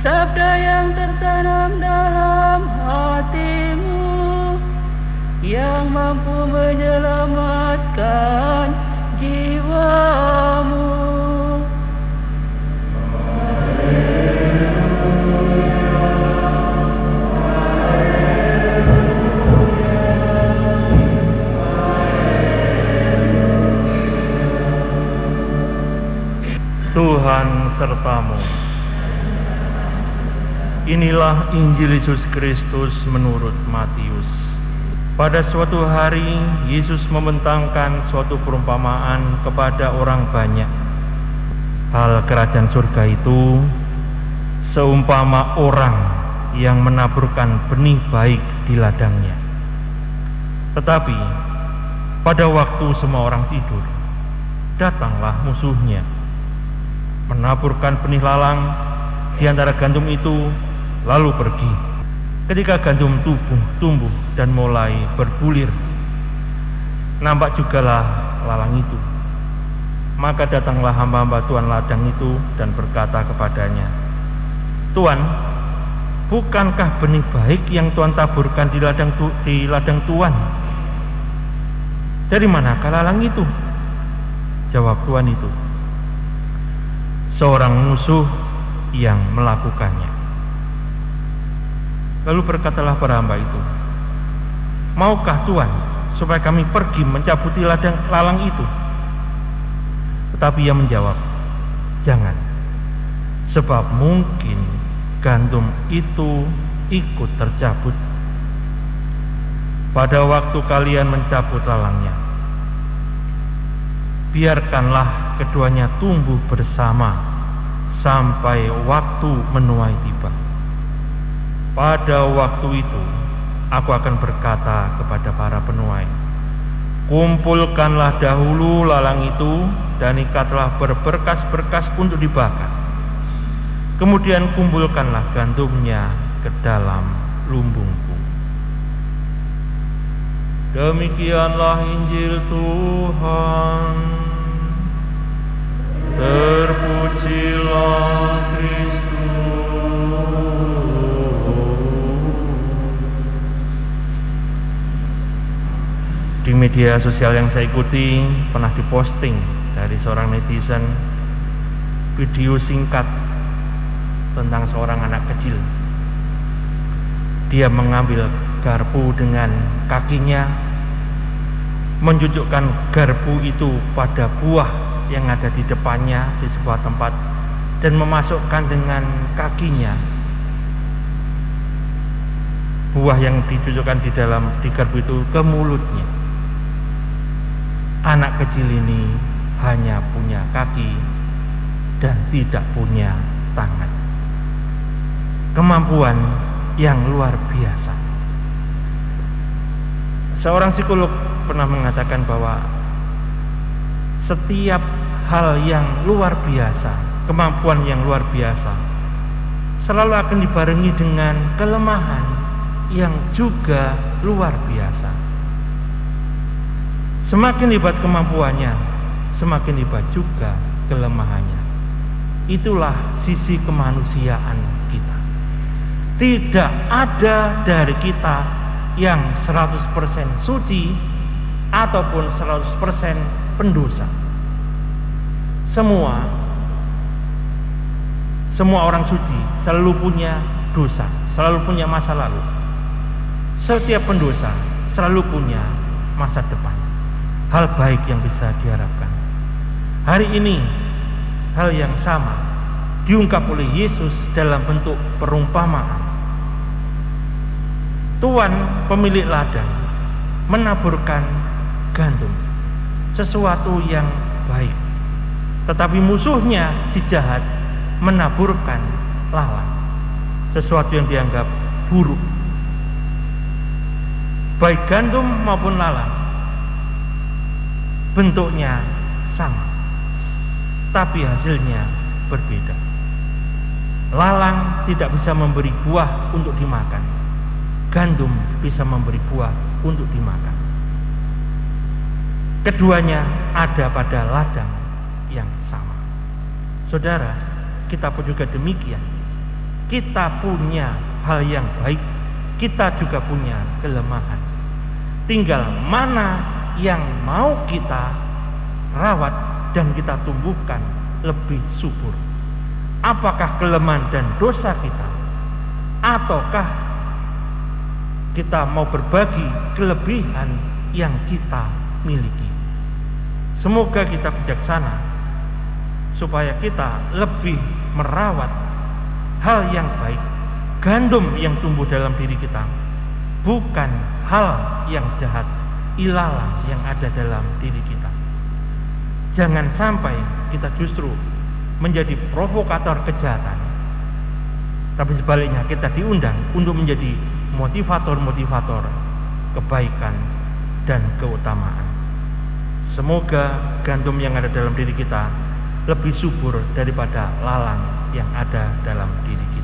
sabda yang tertanam dalam hatimu, yang mampu menyelamatkan jiwamu. Tuhan sertamu. Inilah Injil Yesus Kristus menurut Matius. Pada suatu hari, Yesus membentangkan suatu perumpamaan kepada orang banyak. Hal kerajaan surga itu seumpama orang yang menaburkan benih baik di ladangnya. Tetapi pada waktu semua orang tidur, datanglah musuhnya, menaburkan benih lalang di antara gandum itu, lalu pergi. Ketika gandum tumbuh dan mulai berbulir, nampak jugalah lalang itu. Maka datanglah hamba-hamba Tuan ladang itu dan berkata kepadanya, "Tuan, bukankah benih baik yang Tuan taburkan di ladang Tuan? Dari manakah lalang itu?" Jawab Tuan itu, "Seorang musuh yang melakukannya." Lalu berkatalah para hamba itu, "Maukah Tuan supaya kami pergi mencabuti lalang itu?" Tetapi ia menjawab, "Jangan, sebab mungkin gandum itu ikut tercabut. Pada waktu kalian mencabut lalangnya, biarkanlah keduanya tumbuh bersama sampai waktu menuai tiba. Pada waktu itu, aku akan berkata kepada para penuai, kumpulkanlah dahulu lalang itu dan ikatlah berberkas-berkas untuk dibakar. Kemudian kumpulkanlah gandumnya ke dalam lumbungku." Demikianlah Injil Tuhan. Terpujilah Kristus. Di media sosial yang saya ikuti pernah diposting dari seorang netizen video singkat tentang seorang anak kecil. Dia mengambil garpu dengan kakinya, menjujukkan garpu itu pada buah yang ada di depannya di sebuah tempat, dan memasukkan dengan kakinya buah yang dijujukkan di garpu itu ke mulutnya. Anak kecil ini hanya punya kaki dan tidak punya tangan. Kemampuan yang luar biasa. Seorang psikolog pernah mengatakan bahwa setiap hal yang luar biasa, kemampuan yang luar biasa, selalu akan dibarengi dengan kelemahan yang juga luar biasa. Semakin hebat kemampuannya, semakin hebat juga kelemahannya. Itulah sisi kemanusiaan kita. Tidak ada dari kita yang 100% suci ataupun 100% pendosa. Semua orang suci selalu punya dosa, selalu punya masa lalu. Setiap pendosa selalu punya masa depan. Hal baik yang bisa diharapkan. Hari ini hal yang sama diungkap oleh Yesus dalam bentuk perumpamaan. Tuan pemilik ladang menaburkan gandum, sesuatu yang baik, Tetapi musuhnya, si jahat, menaburkan lalang, sesuatu yang dianggap buruk. Baik gandum maupun lalang bentuknya sama, tapi hasilnya berbeda. Lalang tidak bisa memberi buah untuk dimakan, gandum bisa memberi buah untuk dimakan. Keduanya ada pada ladang yang sama. Saudara, kita pun juga demikian. Kita punya hal yang baik, kita juga punya kelemahan. Tinggal mana yang mau kita rawat dan kita tumbuhkan lebih subur. Apakah kelemahan dan dosa kita, ataukah kita mau berbagi kelebihan yang kita miliki. Semoga kita bijaksana supaya kita lebih merawat hal yang baik, gandum yang tumbuh dalam diri kita, bukan hal yang jahat, ilalang yang ada dalam diri kita. Jangan sampai kita justru menjadi provokator kejahatan, tapi sebaliknya kita diundang untuk menjadi motivator-motivator kebaikan dan keutamaan. Semoga gandum yang ada dalam diri kita lebih subur daripada lalang yang ada dalam diri kita.